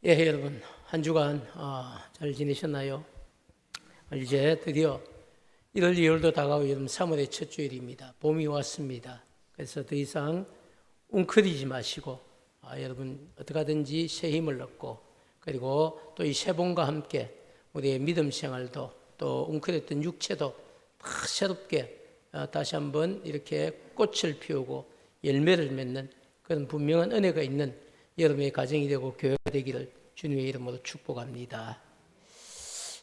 예, 여러분 한 주간 잘 지내셨나요? 이제 드디어 1월 2월도 다가오고 여러분 3월의 첫 주일입니다. 봄이 왔습니다. 그래서 더 이상 웅크리지 마시고 여러분 어떻게 하든지 새 힘을 얻고, 그리고 또 이 새 봄과 함께 우리의 믿음 생활도 또 웅크렸던 육체도 다 새롭게 다시 한번 이렇게 꽃을 피우고 열매를 맺는 그런 분명한 은혜가 있는 여러분의 가정이 되고 교회가 되기를 주님의 이름으로 축복합니다.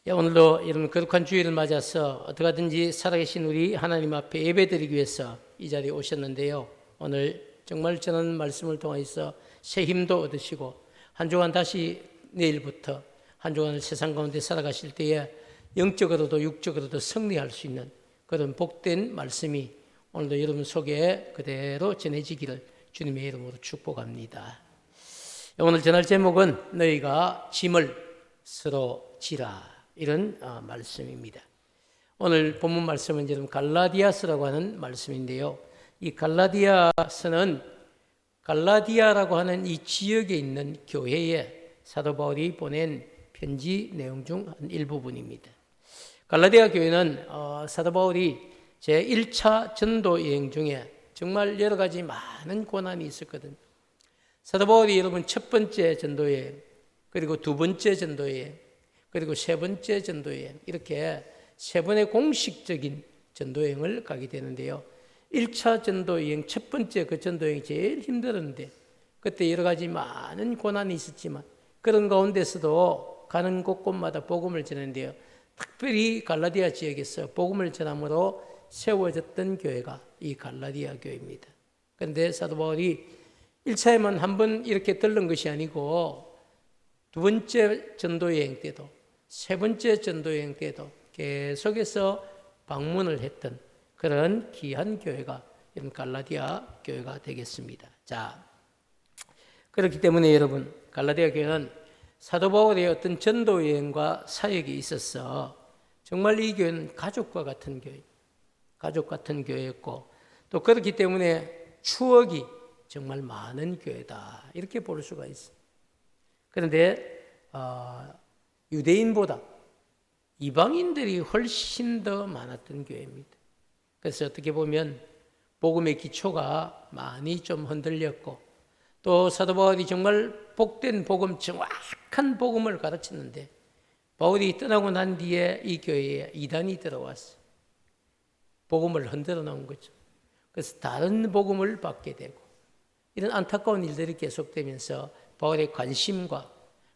오늘도 여러분 거룩한 주일을 맞아서 어떻게 하든지 살아계신 우리 하나님 앞에 예배드리기 위해서 이 자리에 오셨는데요. 오늘 정말 전하는 말씀을 통해서 새 힘도 얻으시고 한 주간 다시 내일부터 한 주간을 세상 가운데 살아가실 때에 영적으로도 육적으로도 승리할 수 있는 그런 복된 말씀이 오늘도 여러분 속에 그대로 전해지기를 주님의 이름으로 축복합니다. 오늘 전할 제목은 너희가 짐을 서로 지라, 이런 말씀입니다. 오늘 본문 말씀은 여러분 갈라디아서라고 하는 말씀인데요. 이 갈라디아서는 갈라디아라고 하는 이 지역에 있는 교회에 사도 바울이 보낸 편지 내용 중 한 일부분입니다. 갈라디아 교회는 사도 바울이 제1차 전도 여행 중에 정말 여러 가지 많은 고난이 있었거든요. 사도 바울이 여러분 첫 번째 전도여행, 그리고 두 번째 전도여행, 그리고 세 번째 전도여행, 이렇게 세 번의 공식적인 전도여행을 가게 되는데요. 1차 전도여행, 첫 번째 그 전도여행이 제일 힘들었는데 그때 여러 가지 많은 고난이 있었지만 그런 가운데서도 가는 곳곳마다 복음을 전하는데요. 특별히 갈라디아 지역에서 복음을 전함으로 세워졌던 교회가 이 갈라디아 교회입니다. 그런데 사도 바울이 1차에만 한 번 이렇게 들른 것이 아니고 두 번째 전도여행 때도 세 번째 전도여행 때도 계속해서 방문을 했던 그런 귀한 교회가 갈라디아 교회가 되겠습니다. 자, 그렇기 때문에 여러분 갈라디아 교회는 사도 바울의 어떤 전도여행과 사역이 있어서 정말 이 교회는 가족과 같은 교회, 가족 같은 교회였고, 또 그렇기 때문에 추억이 정말 많은 교회다, 이렇게 볼 수가 있습니다. 그런데 유대인보다 이방인들이 훨씬 더 많았던 교회입니다. 그래서 어떻게 보면 복음의 기초가 많이 좀 흔들렸고, 또 사도 바울이 정말 복된 복음, 정확한 복음을 가르쳤는데 바울이 떠나고 난 뒤에 이 교회에 이단이 들어왔어요. 복음을 흔들어 놓은 거죠. 그래서 다른 복음을 받게 되고, 이런 안타까운 일들이 계속되면서 바울의 관심과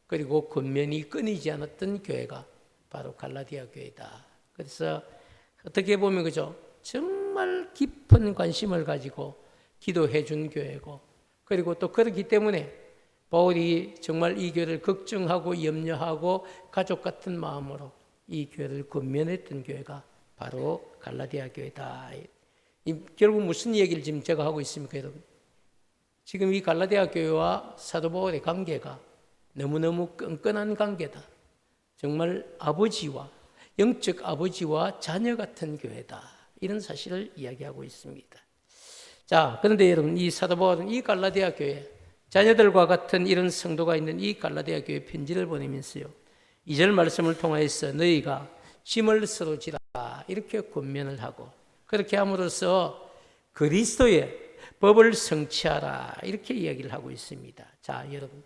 그리고 권면이 끊이지 않았던 교회가 바로 갈라디아 교회다. 그래서 어떻게 보면 그죠? 정말 깊은 관심을 가지고 기도해 준 교회고, 그리고 또 그렇기 때문에 바울이 정말 이 교회를 걱정하고 염려하고 가족 같은 마음으로 이 교회를 권면했던 교회가 바로 갈라디아 교회다. 결국 무슨 얘기를 지금 제가 하고 있습니까, 여러분? 지금 이 갈라디아 교회와 사도 바울의 관계가 너무너무 끈끈한 관계다. 정말 아버지와 영적 아버지와 자녀 같은 교회다, 이런 사실을 이야기하고 있습니다. 자, 그런데 여러분 이 사도 바울은 이 갈라디아 교회 자녀들과 같은 이런 성도가 있는 이 갈라디아 교회 편지를 보내면서요, 2절 말씀을 통해서 너희가 짐을 서로 지라, 이렇게 권면을 하고, 그렇게 함으로써 그리스도의 법을 성취하라, 이렇게 이야기를 하고 있습니다. 자, 여러분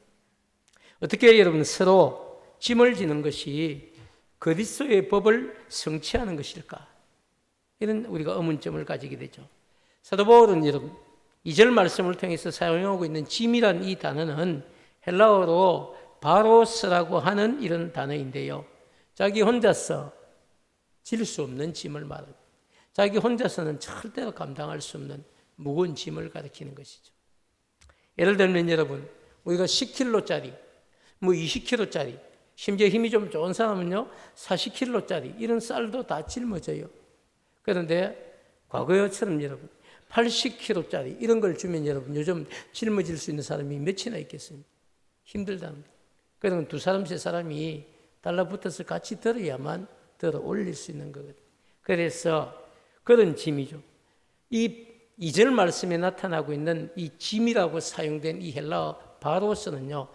어떻게 여러분 서로 짐을 지는 것이 그리스도의 법을 성취하는 것일까? 이런 우리가 의문점을 가지게 되죠. 사도 바울은 여러분 2절 말씀을 통해서 사용하고 있는 짐이란 이 단어는 헬라어로 바로스라고 하는 이런 단어인데요, 자기 혼자서 질 수 없는 짐을 말합니다. 자기 혼자서는 절대로 감당할 수 없는 무거운 짐을 가리키는 것이죠. 예를 들면 여러분 우리가 10kg짜리, 20kg짜리, 심지어 힘이 좀 좋은 사람은요 40kg짜리 이런 쌀도 다 짊어져요. 그런데 과거처럼 여러분 80kg짜리 이런 걸 주면 여러분 요즘 짊어질 수 있는 사람이 몇이나 있겠습니까? 힘들답니다. 그러면 두 사람 세 사람이 달라붙어서 같이 들어야만 들어 올릴 수 있는 거거든요. 그래서 그런 짐이죠. 이 2절 말씀에 나타나고 있는 이 짐이라고 사용된 이 헬라어 바로스는요,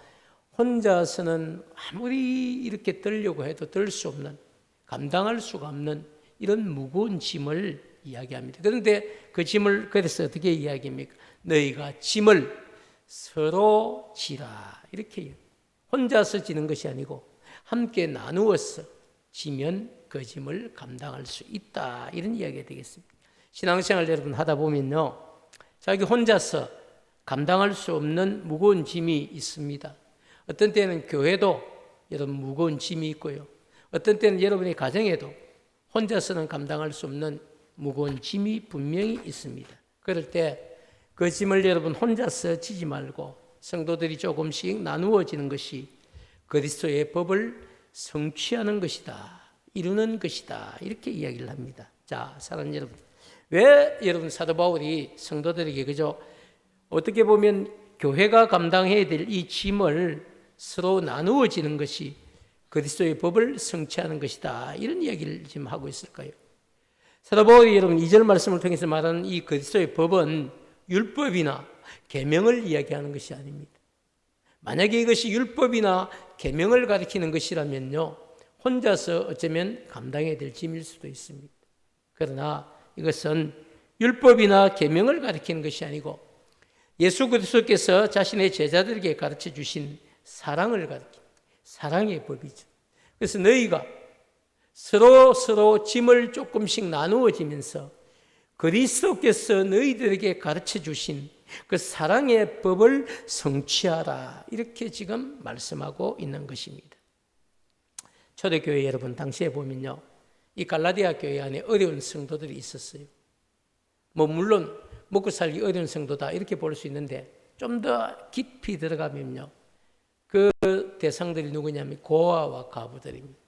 혼자서는 아무리 이렇게 들려고 해도 들 수 없는, 감당할 수가 없는 이런 무거운 짐을 이야기합니다. 그런데 그 짐을 그래서 어떻게 이야기합니까? 너희가 짐을 서로 지라, 이렇게 혼자서 지는 것이 아니고 함께 나누어서 지면 그 짐을 감당할 수 있다, 이런 이야기가 되겠습니다. 신앙생활 여러분 하다 보면요, 자기 혼자서 감당할 수 없는 무거운 짐이 있습니다. 어떤 때는 교회도 여러분 무거운 짐이 있고요, 어떤 때는 여러분의 가정에도 혼자서는 감당할 수 없는 무거운 짐이 분명히 있습니다. 그럴 때 그 짐을 여러분 혼자서 지지 말고 성도들이 조금씩 나누어지는 것이 그리스도의 법을 성취하는 것이다, 이루는 것이다, 이렇게 이야기를 합니다. 자, 사랑하는 여러분, 왜 여러분 사도 바울이 성도들에게 그저 어떻게 보면 교회가 감당해야 될 이 짐을 서로 나누어지는 것이 그리스도의 법을 성취하는 것이다, 이런 이야기를 지금 하고 있을까요? 사도 바울이 여러분 2절 말씀을 통해서 말하는 이 그리스도의 법은 율법이나 계명을 이야기하는 것이 아닙니다. 만약에 이것이 율법이나 계명을 가리키는 것이라면요, 혼자서 어쩌면 감당해야 될 짐일 수도 있습니다. 그러나 이것은 율법이나 계명을 가리키는 것이 아니고 예수 그리스도께서 자신의 제자들에게 가르쳐 주신 사랑을 가리킵니다. 사랑의 법이죠. 그래서 너희가 서로 짐을 조금씩 나누어지면서 그리스도께서 너희들에게 가르쳐 주신 그 사랑의 법을 성취하라, 이렇게 지금 말씀하고 있는 것입니다. 초대교회 여러분 당시에 보면요, 이 갈라디아 교회 안에 어려운 성도들이 있었어요. 물론 먹고 살기 어려운 성도다, 이렇게 볼 수 있는데 좀 더 깊이 들어가면요, 그 대상들이 누구냐면 고아와 가부들입니다.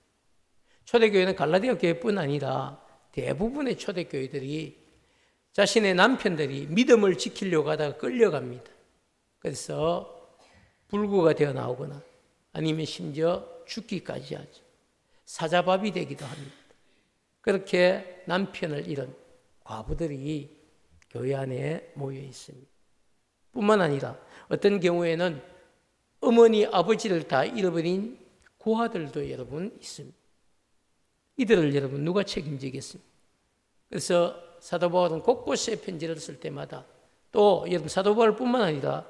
초대교회는 갈라디아 교회뿐 아니라 대부분의 초대교회들이 자신의 남편들이 믿음을 지키려고 하다가 끌려갑니다. 그래서 불구가 되어 나오거나 아니면 심지어 죽기까지 하죠. 사자밥이 되기도 합니다. 그렇게 남편을 잃은 과부들이 교회 안에 모여 있습니다. 뿐만 아니라 어떤 경우에는 어머니, 아버지를 다 잃어버린 고아들도 여러분 있습니다. 이들을 여러분 누가 책임지겠습니까? 그래서 사도 바울은 곳곳에 편지를 쓸 때마다 또 여러분 사도 바울뿐만 아니라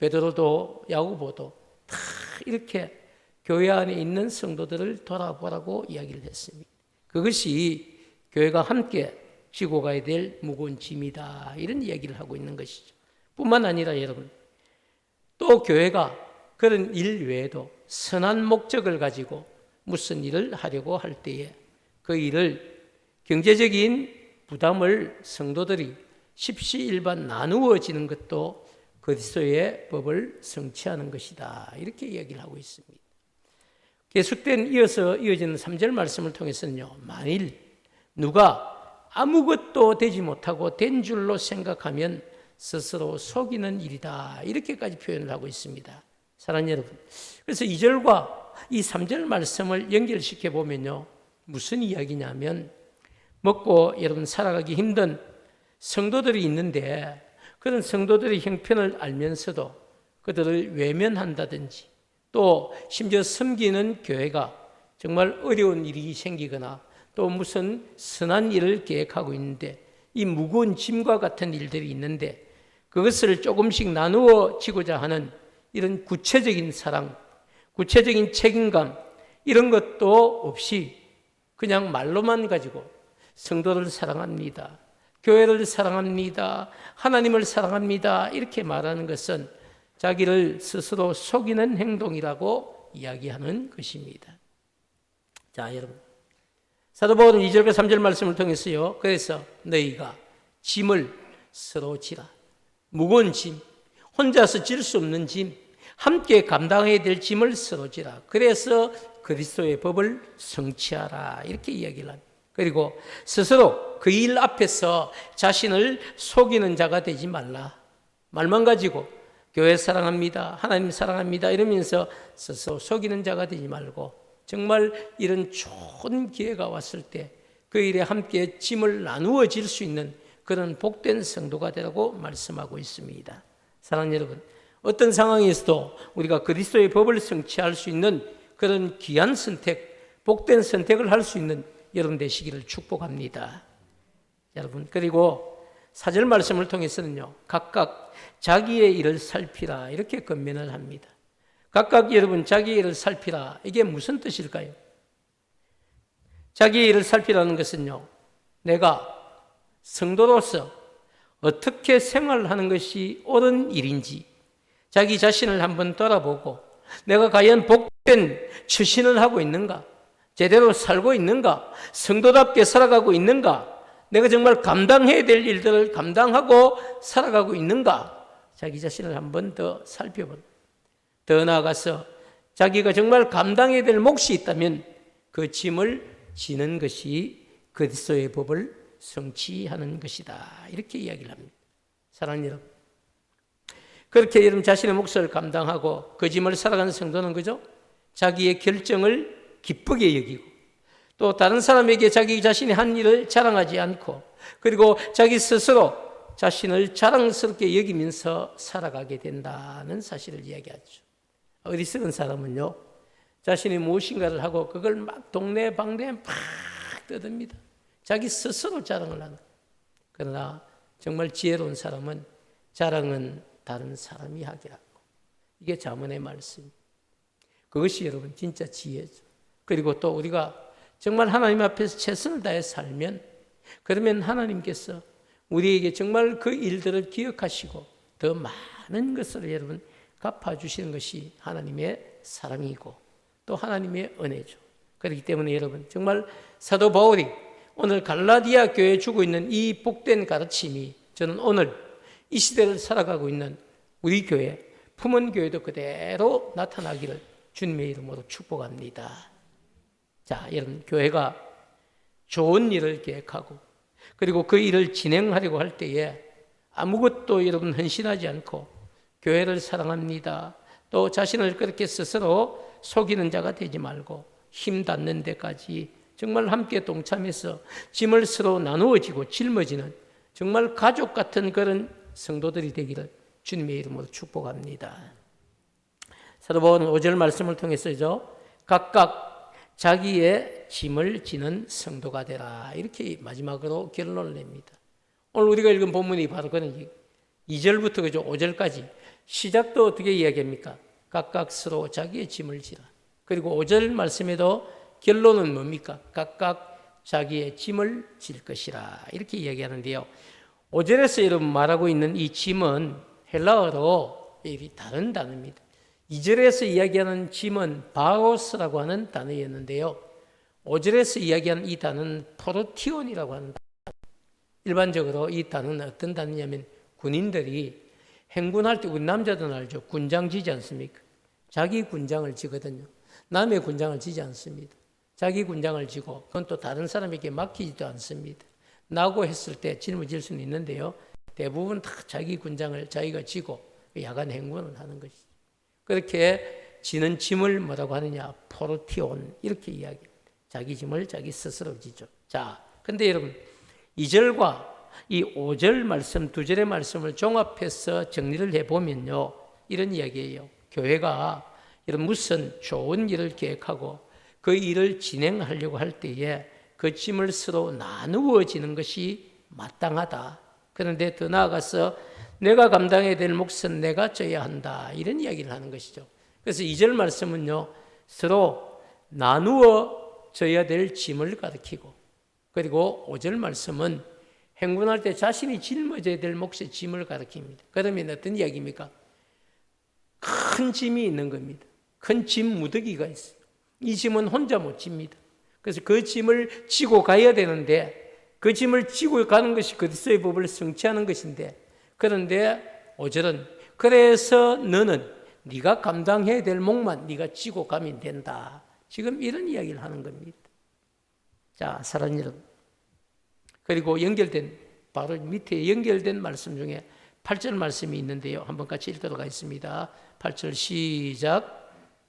베드로도 야고보도 다 이렇게 교회 안에 있는 성도들을 돌아보라고 이야기를 했습니다. 그것이 교회가 함께 지고 가야 될 무거운 짐이다, 이런 이야기를 하고 있는 것이죠. 뿐만 아니라 여러분, 또 교회가 그런 일 외에도 선한 목적을 가지고 무슨 일을 하려고 할 때에 그 일을 경제적인 부담을 성도들이 십시일반 나누어지는 것도 그리스도의 법을 성취하는 것이다, 이렇게 이야기를 하고 있습니다. 계속된 이어지는 3절 말씀을 통해서는요, 만일 누가 아무것도 되지 못하고 된 줄로 생각하면 스스로 속이는 일이다, 이렇게까지 표현을 하고 있습니다. 사랑하는 여러분, 그래서 2절과 이 3절 말씀을 연결시켜 보면요, 무슨 이야기냐면 먹고 여러분 살아가기 힘든 성도들이 있는데 그런 성도들의 형편을 알면서도 그들을 외면한다든지 또 심지어 섬기는 교회가 정말 어려운 일이 생기거나 또 무슨 선한 일을 계획하고 있는데 이 무거운 짐과 같은 일들이 있는데 그것을 조금씩 나누어 지고자 하는 이런 구체적인 사랑, 구체적인 책임감, 이런 것도 없이 그냥 말로만 가지고 성도를 사랑합니다, 교회를 사랑합니다, 하나님을 사랑합니다, 이렇게 말하는 것은 자기를 스스로 속이는 행동이라고 이야기하는 것입니다. 자, 여러분, 사도 바울은 2절과 3절 말씀을 통해서요, 그래서 너희가 짐을 서로 지라, 무거운 짐, 혼자서 질 수 없는 짐, 함께 감당해야 될 짐을 서로 지라, 그래서 그리스도의 법을 성취하라, 이렇게 이야기를 합니다. 그리고 스스로 그 일 앞에서 자신을 속이는 자가 되지 말라. 말만 가지고 교회 사랑합니다, 하나님 사랑합니다 이러면서 스스로 속이는 자가 되지 말고 정말 이런 좋은 기회가 왔을 때 그 일에 함께 짐을 나누어 질 수 있는 그런 복된 성도가 되라고 말씀하고 있습니다. 사랑하는 여러분, 어떤 상황에서도 우리가 그리스도의 법을 성취할 수 있는 그런 귀한 선택, 복된 선택을 할 수 있는 여러분 되시기를 축복합니다. 여러분, 그리고 4절 말씀을 통해서는요, 각각 자기의 일을 살피라 이렇게 권면을 합니다. 각각 여러분 자기의 일을 살피라, 이게 무슨 뜻일까요? 자기의 일을 살피라는 것은요, 내가 성도로서 어떻게 생활하는 것이 옳은 일인지 자기 자신을 한번 돌아보고, 내가 과연 복된 처신을 하고 있는가, 제대로 살고 있는가, 성도답게 살아가고 있는가, 내가 정말 감당해야 될 일들을 감당하고 살아가고 있는가, 자기 자신을 한번 더 살펴보는, 더 나아가서 자기가 정말 감당해야 될 몫이 있다면 그 짐을 지는 것이 그리스도의 법을 성취하는 것이다, 이렇게 이야기를 합니다. 사랑하는 여러분, 그렇게 여러분 자신의 몫을 감당하고 그 짐을 살아가는 성도는 그죠? 자기의 결정을 기쁘게 여기고, 또 다른 사람에게 자기 자신이 한 일을 자랑하지 않고, 그리고 자기 스스로 자신을 자랑스럽게 여기면서 살아가게 된다는 사실을 이야기하죠. 어리석은 사람은요, 자신이 무엇인가를 하고 그걸 막 동네방네에 막 떠듭니다. 자기 스스로 자랑을 하는. 그러나 정말 지혜로운 사람은 자랑은 다른 사람이 하게 하고, 이게 잠언의 말씀입니다. 그것이 여러분 진짜 지혜죠. 그리고 또 우리가 정말 하나님 앞에서 최선을 다해 살면, 그러면 하나님께서 우리에게 정말 그 일들을 기억하시고 더 많은 것을 여러분 갚아주시는 것이 하나님의 사랑이고 또 하나님의 은혜죠. 그렇기 때문에 여러분 정말 사도 바울이 오늘 갈라디아 교회에 주고 있는 이 복된 가르침이, 저는 오늘 이 시대를 살아가고 있는 우리 교회, 품은 교회도 그대로 나타나기를 주님의 이름으로 축복합니다. 자, 여러분, 교회가 좋은 일을 계획하고 그리고 그 일을 진행하려고 할 때에 아무것도 여러분 헌신하지 않고 교회를 사랑합니다, 또 자신을 그렇게 스스로 속이는 자가 되지 말고 힘 닿는 데까지 정말 함께 동참해서 짐을 서로 나누어지고 짊어지는 정말 가족 같은 그런 성도들이 되기를 주님의 이름으로 축복합니다. 사도 바울은 5절 말씀을 통해서죠, 각각 자기의 짐을 지는 성도가 되라, 이렇게 마지막으로 결론을 냅니다. 오늘 우리가 읽은 본문이 바로 그런 2절부터 그죠 5절까지 시작도 어떻게 이야기합니까? 각각 서로 자기의 짐을 지라. 그리고 5절 말씀에도 결론은 뭡니까? 각각 자기의 짐을 질 것이라, 이렇게 이야기하는데요. 5절에서 여러분 말하고 있는 이 짐은 헬라어로 다른 단어입니다. 2절에서 이야기하는 짐은 바로스라고 하는 단어였는데요, 5절에서 이야기하는 이 단어는 포르티온이라고 하는 단어. 일반적으로 이 단어는 어떤 단어냐면 군인들이 행군할 때, 우리 남자들은 알죠, 군장 지지 않습니까? 자기 군장을 지거든요. 남의 군장을 지지 않습니다. 자기 군장을 지고 그건 또 다른 사람에게 맡기지도 않습니다. 나고 했을 때 짊어질 수는 있는데요, 대부분 다 자기 군장을 자기가 지고 야간 행군을 하는 것이죠. 그렇게 지는 짐을 뭐라고 하느냐? 포르티온, 이렇게 이야기합니다. 자기 짐을 자기 스스로 지죠. 자, 근데 여러분 2절과 이 5절 말씀, 2절의 말씀을 종합해서 정리를 해보면요, 이런 이야기예요. 교회가 이런 무슨 좋은 일을 계획하고 그 일을 진행하려고 할 때에 그 짐을 서로 나누어지는 것이 마땅하다. 그런데 더 나아가서 내가 감당해야 될 몫은 내가 져야 한다, 이런 이야기를 하는 것이죠. 그래서 2절 말씀은요, 서로 나누어 져야 될 짐을 가리키고, 그리고 5절 말씀은 행군할 때 자신이 짊어져야 될 몫의 짐을 가리킵니다. 그러면 어떤 이야기입니까? 큰 짐이 있는 겁니다. 큰 짐 무더기가 있어요. 이 짐은 혼자 못 집니다. 그래서 그 짐을 지고 가야 되는데, 그 짐을 지고 가는 것이 그리스도의 법을 성취하는 것인데, 그런데 5절은 그래서 너는 네가 감당해야 될 몫만 네가 지고 가면 된다, 지금 이런 이야기를 하는 겁니다. 자, 사랑하는 여러분, 그리고 연결된, 바로 밑에 연결된 말씀 중에 8절 말씀이 있는데요, 한번 같이 읽도록 하겠습니다. 8절 시작.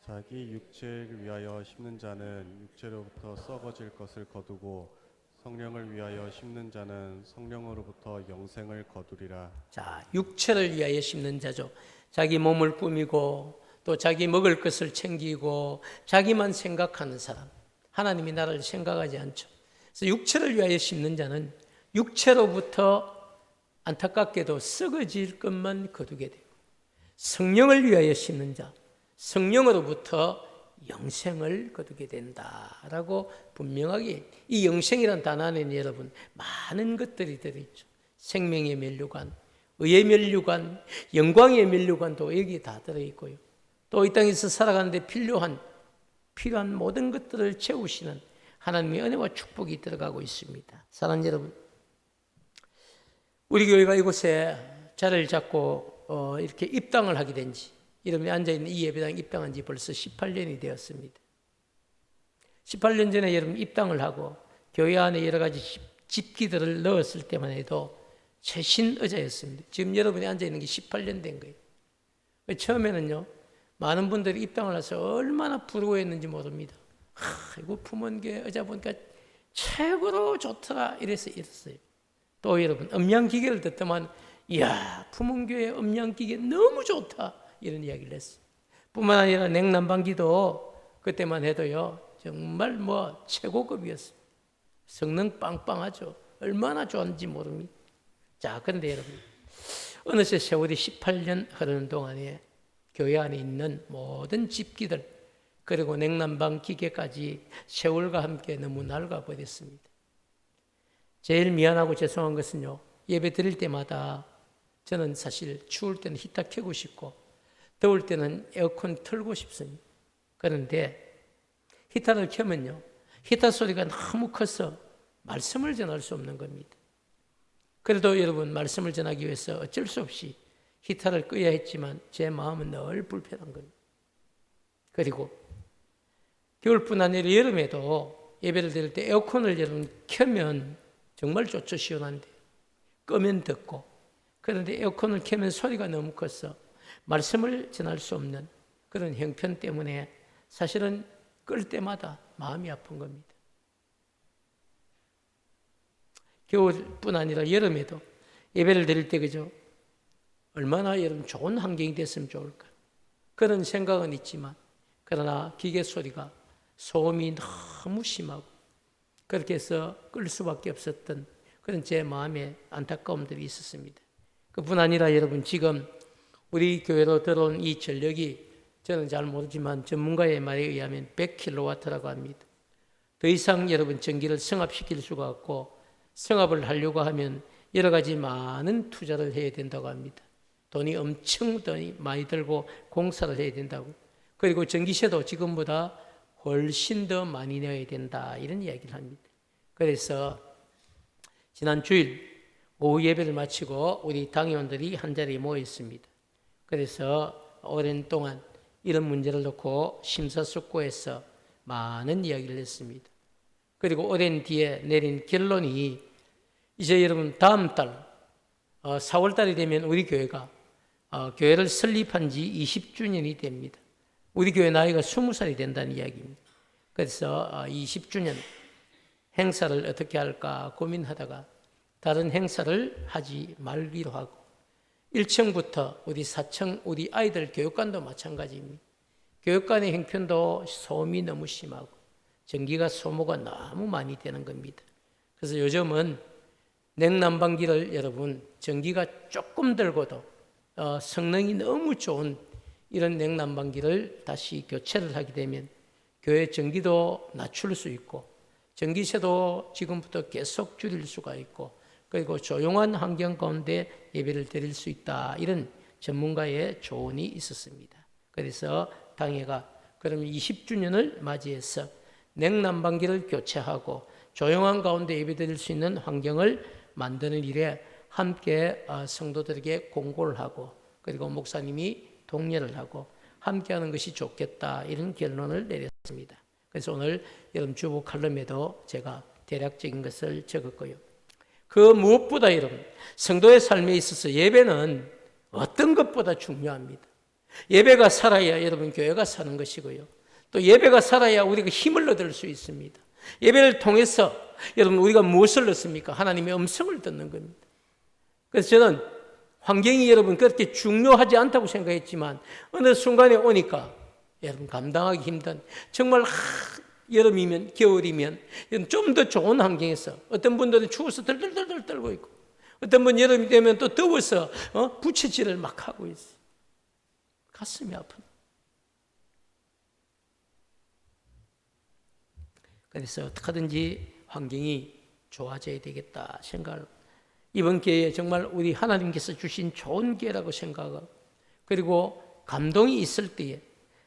자기 육체를 위하여 심는 자는 육체로부터 썩어질 것을 거두고 성령을 위하여 심는 자는 성령으로부터 영생을 거두리라. 자, 육체를 위하여 심는 자죠. 자기 몸을 꾸미고 또 자기 먹을 것을 챙기고 자기만 생각하는 사람. 하나님이 나를 생각하지 않죠. 그래서 육체를 위하여 심는 자는 육체로부터 안타깝게도 썩어질 것만 거두게 되고, 성령을 위하여 심는 자, 성령으로부터 영생을 거두게 된다라고 분명하게, 이 영생이라는 단어 안에는 여러분 많은 것들이 들어있죠. 생명의 면류관, 의의 면류관, 영광의 면류관도 여기 다 들어있고요. 또 이 땅에서 살아가는데 필요한 모든 것들을 채우시는 하나님의 은혜와 축복이 들어가고 있습니다. 사랑하는 여러분, 우리 교회가 이곳에 자리를 잡고 이렇게 입당을 하게 된 지, 여러분이 앉아있는 이 예배당에 입당한 지 벌써 18년이 되었습니다. 18년 전에 여러분 입당을 하고 교회 안에 여러 가지 집기들을 넣었을 때만 해도 최신 의자였습니다. 지금 여러분이 앉아있는 게 18년 된 거예요. 처음에는요, 많은 분들이 입당을 해서 얼마나 부러워했는지 모릅니다. 이거 품원교회 의자 보니까 최고로 좋더라 이랬어요. 또 여러분 음향기계를 듣더만, 이야, 품원교회 음향기계 너무 좋다 이런 이야기를 했어요. 뿐만 아니라 냉난방기도 그때만 해도요 정말 최고급이었어요. 성능 빵빵하죠. 얼마나 좋은지 모릅니다. 자, 그런데 여러분, 어느새 세월이 18년 흐르는 동안에 교회 안에 있는 모든 집기들, 그리고 냉난방 기계까지 세월과 함께 너무 낡아버렸습니다. 제일 미안하고 죄송한 것은요, 예배 드릴 때마다 저는 사실 추울 때는 히터 켜고 싶고 더울 때는 에어컨 틀고 싶습니다. 그런데 히터를 켜면요, 히터 소리가 너무 커서 말씀을 전할 수 없는 겁니다. 그래도 여러분, 말씀을 전하기 위해서 어쩔 수 없이 히터를 끄야 했지만 제 마음은 늘 불편한 겁니다. 그리고 겨울뿐 아니라 여름에도 예배를 드릴 때 에어컨을 여러분 켜면 정말 좋죠. 시원한데 끄면 덥고, 그런데 에어컨을 켜면 소리가 너무 커서 말씀을 전할 수 없는 그런 형편 때문에 사실은 끌 때마다 마음이 아픈 겁니다. 겨울뿐 아니라 여름에도 예배를 드릴 때 그죠? 얼마나 여러분 좋은 환경이 됐으면 좋을까, 그런 생각은 있지만, 그러나 기계 소리가 소음이 너무 심하고 그렇게 해서 끌 수밖에 없었던 그런 제 마음의 안타까움들이 있었습니다. 그뿐 아니라 여러분, 지금 우리 교회로 들어온 이 전력이 저는 잘 모르지만 전문가의 말에 의하면 100kW라고 합니다. 더 이상 여러분 전기를 승합시킬 수가 없고, 승합을 하려고 하면 여러 가지 많은 투자를 해야 된다고 합니다. 돈이 엄청 많이 들고 공사를 해야 된다고. 그리고 전기세도 지금보다 훨씬 더 많이 내야 된다 이런 이야기를 합니다. 그래서 지난 주일 오후 예배를 마치고 우리 당회원들이 한자리에 모여 있습니다. 그래서 오랜 동안 이런 문제를 놓고 심사숙고해서 많은 이야기를 했습니다. 그리고 오랜 뒤에 내린 결론이, 이제 여러분 다음 달 4월 달이 되면 우리 교회가 교회를 설립한 지 20주년이 됩니다. 우리 교회 나이가 20살이 된다는 이야기입니다. 그래서 20주년 행사를 어떻게 할까 고민하다가 다른 행사를 하지 말기로 하고, 1층부터 우리 4층 우리 아이들 교육관도 마찬가지입니다. 교육관의 형편도 소음이 너무 심하고 전기가 소모가 너무 많이 되는 겁니다. 그래서 요즘은 냉난방기를 여러분 전기가 조금 들고도 성능이 너무 좋은 이런 냉난방기를 다시 교체를 하게 되면 교회 전기도 낮출 수 있고 전기세도 지금부터 계속 줄일 수가 있고, 그리고 조용한 환경 가운데 예배를 드릴 수 있다, 이런 전문가의 조언이 있었습니다. 그래서 당회가 그럼 20주년을 맞이해서 냉난방기를 교체하고 조용한 가운데 예배 드릴 수 있는 환경을 만드는 일에 함께 성도들에게 공고를 하고, 그리고 목사님이 독려를 하고 함께하는 것이 좋겠다, 이런 결론을 내렸습니다. 그래서 오늘 여러분 주보 칼럼에도 제가 대략적인 것을 적었고요. 그 무엇보다 여러분, 성도의 삶에 있어서 예배는 어떤 것보다 중요합니다. 예배가 살아야 여러분 교회가 사는 것이고요. 또 예배가 살아야 우리가 힘을 얻을 수 있습니다. 예배를 통해서 여러분 우리가 무엇을 넣습니까? 하나님의 음성을 듣는 겁니다. 그래서 저는 환경이 여러분 그렇게 중요하지 않다고 생각했지만 어느 순간에 오니까 여러분 감당하기 힘든 정말 여름이면 겨울이면 좀 더 좋은 환경에서 어떤 분들은 추워서 덜덜덜 떨고 있고 어떤 분 여름이 되면 또 더워서 부채질을 막 하고 있어요. 가슴이 아픈. 그래서 어떻게든지 환경이 좋아져야 되겠다 생각을 이번 기회에 정말 우리 하나님께서 주신 좋은 기회라고 생각하고 그리고 감동이 있을 때에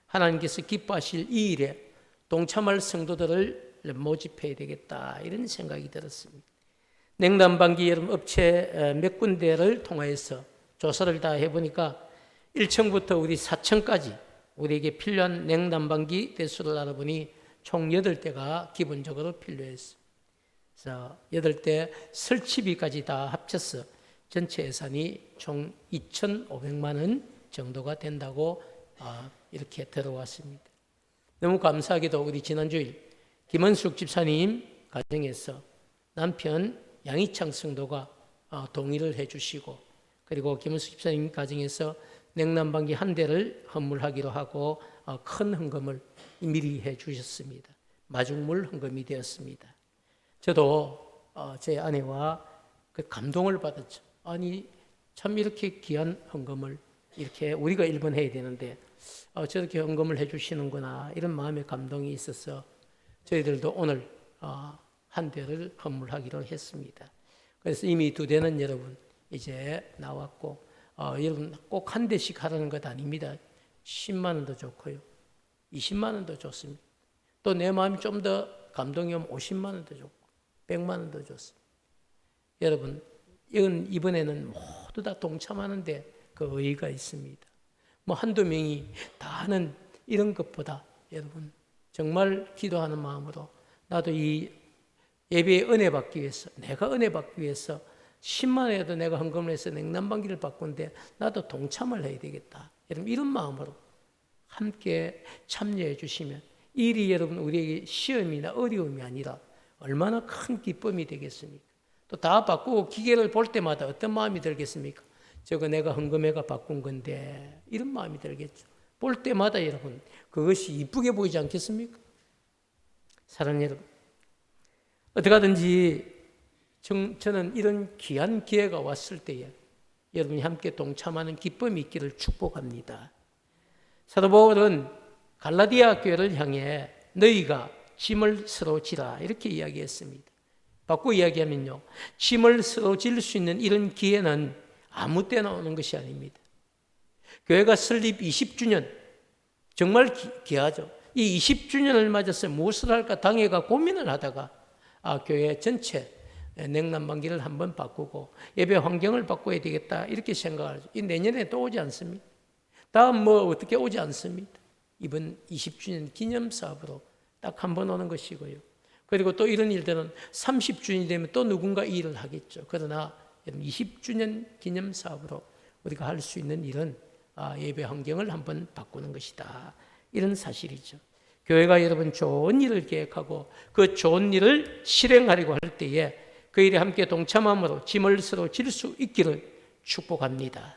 하나님께서 기뻐하실 이 일에 동참할 성도들을 모집해야 되겠다 이런 생각이 들었습니다. 냉난방기 여러분 업체 몇 군데를 통해서 조사를 다 해보니까 1층부터 우리 4층까지 우리에게 필요한 냉난방기 대수를 알아보니 총 8대가 기본적으로 필요했어요. 그래서 8대 설치비까지 다 합쳐서 전체 예산이 총 2,500만 원 정도가 된다고 이렇게 들어왔습니다. 너무 감사하게도 우리 지난주일 김은숙 집사님 가정에서 남편 양희창 성도가 동의를 해주시고 그리고 김은숙 집사님 가정에서 냉난방기 한 대를 헌물하기로 하고 큰 헌금을 미리 해주셨습니다. 마중물 헌금이 되었습니다. 저도 제 아내와 그 감동을 받았죠. 아니 참 이렇게 귀한 헌금을 이렇게 우리가 1번 해야 되는데 저렇게 헌금을 해주시는구나 이런 마음의 감동이 있어서 저희들도 오늘 한 대를 헌물하기로 했습니다. 그래서 이미 2대는 여러분 이제 나왔고 여러분 꼭 한 대씩 하라는 것 아닙니다. 10만 원도 좋고요. 20만 원도 좋습니다. 또 내 마음이 좀 더 감동이 오면 50만 원도 좋고 100만 원도 좋습니다. 여러분 이번에는 모두 다 동참하는데 그 의의가 있습니다. 뭐 한두 명이 다 하는 이런 것보다 여러분 정말 기도하는 마음으로 나도 이 예배의 은혜 받기 위해서 내가 은혜 받기 위해서 10만 원에도 내가 헌금을 해서 냉난방기를 바꾸는데 나도 동참을 해야 되겠다. 여러분 이런 마음으로 함께 참여해 주시면 일이 여러분 우리에게 시험이나 어려움이 아니라 얼마나 큰 기쁨이 되겠습니까? 또 다 바꾸고 기계를 볼 때마다 어떤 마음이 들겠습니까? 저거 내가 헌금해가 바꾼 건데 이런 마음이 들겠죠. 볼 때마다 여러분 그것이 이쁘게 보이지 않겠습니까? 사랑하는 여러분 어떻게 하든지 저는 이런 귀한 기회가 왔을 때에 여러분이 함께 동참하는 기쁨이 있기를 축복합니다. 사도 바울은 갈라디아 교회를 향해 너희가 짐을 서로 지라 이렇게 이야기했습니다. 바꾸어 이야기하면요. 짐을 서로 질 수 있는 이런 기회는 아무 때나 오는 것이 아닙니다. 교회가 설립 20주년 정말 귀하죠. 이 20주년을 맞아서 무엇을 할까 당회가 고민을 하다가 교회 전체 냉난방기를 한번 바꾸고 예배 환경을 바꿔야 되겠다 이렇게 생각하죠. 이 내년에 또 오지 않습니다. 다음 어떻게 오지 않습니다. 이번 20주년 기념사업으로 딱 한 번 오는 것이고요. 그리고 또 이런 일들은 30주년이 되면 또 누군가 이 일을 하겠죠. 그러나 20주년 기념사업으로 우리가 할 수 있는 일은 예배 환경을 한번 바꾸는 것이다. 이런 사실이죠. 교회가 여러분 좋은 일을 계획하고 그 좋은 일을 실행하려고 할 때에 그 일에 함께 동참함으로 짐을 서로 질 수 있기를 축복합니다.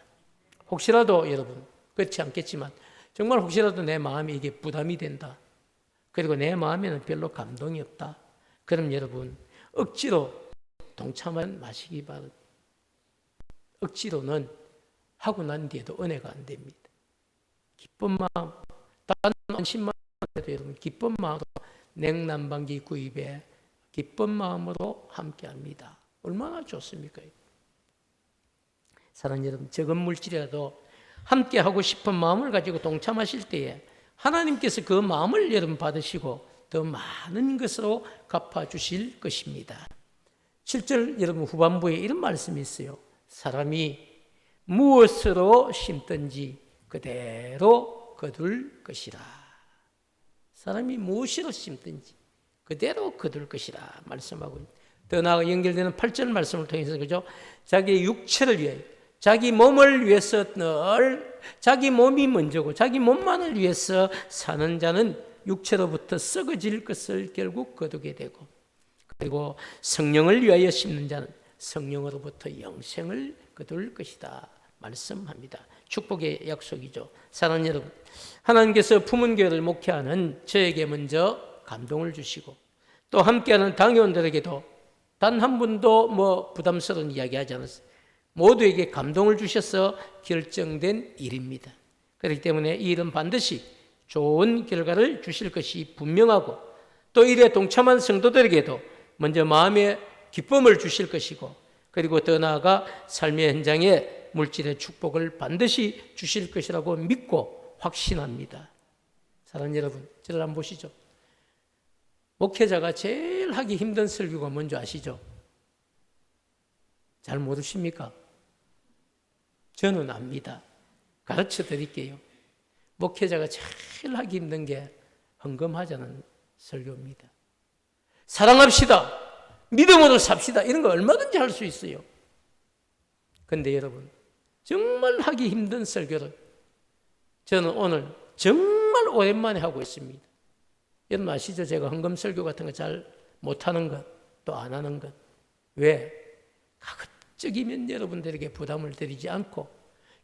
혹시라도 여러분 그렇지 않겠지만 정말 혹시라도 내 마음에 이게 부담이 된다. 그리고 내 마음에는 별로 감동이 없다. 그럼 여러분 억지로 동참하지 마시기 바랍니다. 억지로는 하고 난 뒤에도 은혜가 안 됩니다. 기쁜 마음, 단 10만 원에도 여러분 기쁜 마음으로 냉난방기 구입에 기쁜 마음으로 함께합니다. 얼마나 좋습니까? 사랑하는 여러분, 적은 물질이라도 함께하고 싶은 마음을 가지고 동참하실 때에 하나님께서 그 마음을 여러분 받으시고 더 많은 것으로 갚아주실 것입니다. 7절 여러분 후반부에 이런 말씀이 있어요. 사람이 무엇으로 심든지 그대로 거둘 것이라. 사람이 무엇으로 심든지 그대로 거둘 것이라 말씀하고 있습니다. 더 나아가 연결되는 8절 말씀을 통해서 그죠? 자기 육체를 위해 자기 몸을 위해서 늘 자기 몸이 먼저고 자기 몸만을 위해서 사는 자는 육체로부터 썩어질 것을 결국 거두게 되고 그리고 성령을 위하여 심는 자는 성령으로부터 영생을 거둘 것이다 말씀합니다. 축복의 약속이죠. 사랑하는 여러분, 하나님께서 품은 교회를 목회하는 저에게 먼저 감동을 주시고 또 함께하는 당회원들에게도 단 한 분도 부담스러운 이야기 하지 않았어요. 모두에게 감동을 주셔서 결정된 일입니다. 그렇기 때문에 이 일은 반드시 좋은 결과를 주실 것이 분명하고 또 일에 동참한 성도들에게도 먼저 마음의 기쁨을 주실 것이고 그리고 더 나아가 삶의 현장에 물질의 축복을 반드시 주실 것이라고 믿고 확신합니다. 사랑하는 여러분, 저를 한번 보시죠. 목회자가 제일 하기 힘든 설교가 뭔지 아시죠? 잘 모르십니까? 저는 압니다. 가르쳐 드릴게요. 목회자가 제일 하기 힘든 게 헌금하자는 설교입니다. 사랑합시다. 믿음으로 삽시다. 이런 거 얼마든지 할 수 있어요. 그런데 여러분, 정말 하기 힘든 설교를 저는 오늘 정말 오랜만에 하고 있습니다. 여러분 아시죠? 제가 헌금 설교 같은 거 잘 못하는 것, 또 안 하는 것. 왜? 가급적이면 여러분들에게 부담을 드리지 않고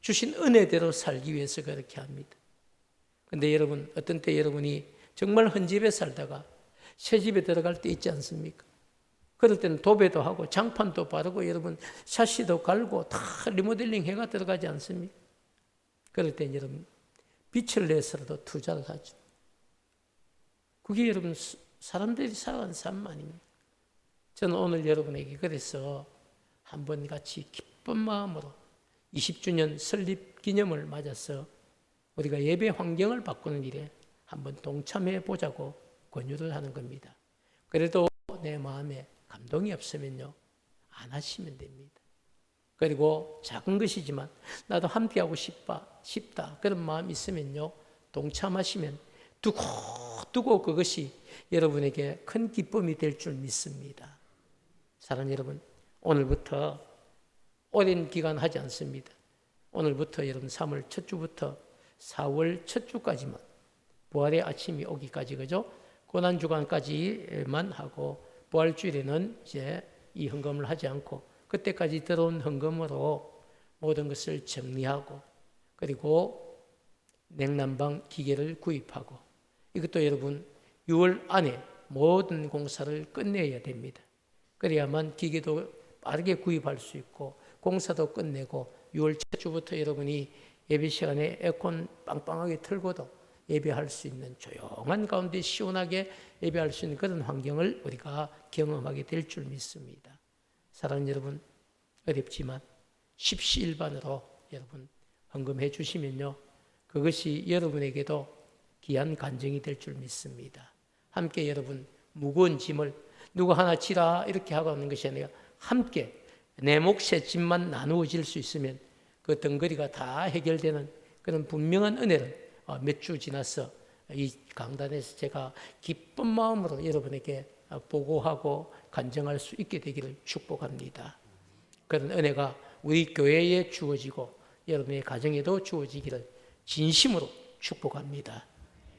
주신 은혜대로 살기 위해서 그렇게 합니다. 그런데 여러분, 어떤 때 여러분이 정말 헌집에 살다가 새집에 들어갈 때 있지 않습니까? 그럴 때는 도배도 하고 장판도 바르고 여러분 샤시도 갈고 다 리모델링 해가 들어가지 않습니까? 그럴 때 여러분 빛을 내서라도 투자를 하죠. 그게 여러분 사람들이 살아가는 삶 아닙니까? 저는 오늘 여러분에게 그래서 한번 같이 기쁜 마음으로 20주년 설립 기념을 맞아서 우리가 예배 환경을 바꾸는 일에 한번 동참해 보자고 권유를 하는 겁니다. 그래도 내 마음에 감동이 없으면요, 안 하시면 됩니다. 그리고 작은 것이지만 나도 함께하고 싶다 그런 마음이 있으면요, 동참하시면 두고 그것이 여러분에게 큰 기쁨이 될 줄 믿습니다. 사랑하는 여러분, 오늘부터 오랜 기간 하지 않습니다. 오늘부터 여러분 3월 첫 주부터 4월 첫 주까지만 부활의 아침이 오기까지 그죠? 고난주간까지만 하고 부활주일에는 이제 이 헌금을 하지 않고 그때까지 들어온 헌금으로 모든 것을 정리하고 그리고 냉난방 기계를 구입하고 이것도 여러분 6월 안에 모든 공사를 끝내야 됩니다. 그래야만 기계도 빠르게 구입할 수 있고 공사도 끝내고 6월 첫 주부터 여러분이 예배 시간에 에어컨 빵빵하게 틀고도 예배할 수 있는 조용한 가운데 시원하게 예배할 수 있는 그런 환경을 우리가 경험하게 될 줄 믿습니다. 사랑하는 여러분, 어렵지만 십시일반으로 여러분 헌금해 주시면요, 그것이 여러분에게도 귀한 간증이 될 줄 믿습니다. 함께 여러분 무거운 짐을 누구 하나 지라 이렇게 하고 하는 것이 아니라 함께 내 몫의 짐만 나누어질 수 있으면 그 덩거리가 다 해결되는 그런 분명한 은혜를 몇 주 지나서 이 강단에서 제가 기쁜 마음으로 여러분에게 보고하고 간증할 수 있게 되기를 축복합니다. 그런 은혜가 우리 교회에 주어지고 여러분의 가정에도 주어지기를 진심으로 축복합니다.